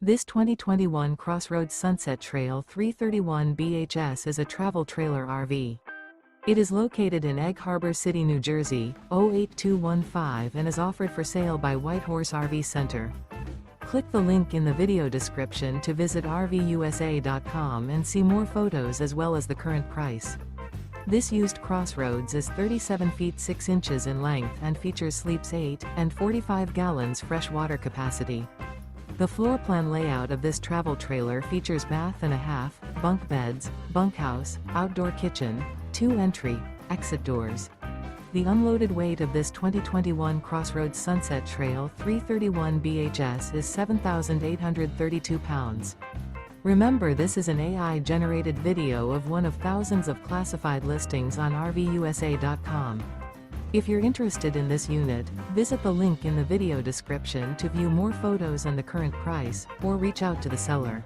This 2021 CrossRoads Sunset Trail 331 BHS is a travel trailer RV. It is located in Egg Harbor City, New Jersey, 08215 and is offered for sale by Whitehorse RV Center. Click the link in the video description to visit RVUSA.com and see more photos as well as the current price. This used CrossRoads is 37 feet 6 inches in length and features sleeps 8 and 45 gallons fresh water capacity. The floor plan layout of this travel trailer features bath and a half, bunk beds, bunkhouse, outdoor kitchen, 2 entry, exit doors. The unloaded weight of this 2021 CrossRoads Sunset Trail 331 BHS is 7,832 pounds. Remember, this is an AI-generated video of one of thousands of classified listings on RVUSA.com. If you're interested in this unit, visit the link in the video description to view more photos and the current price, or reach out to the seller.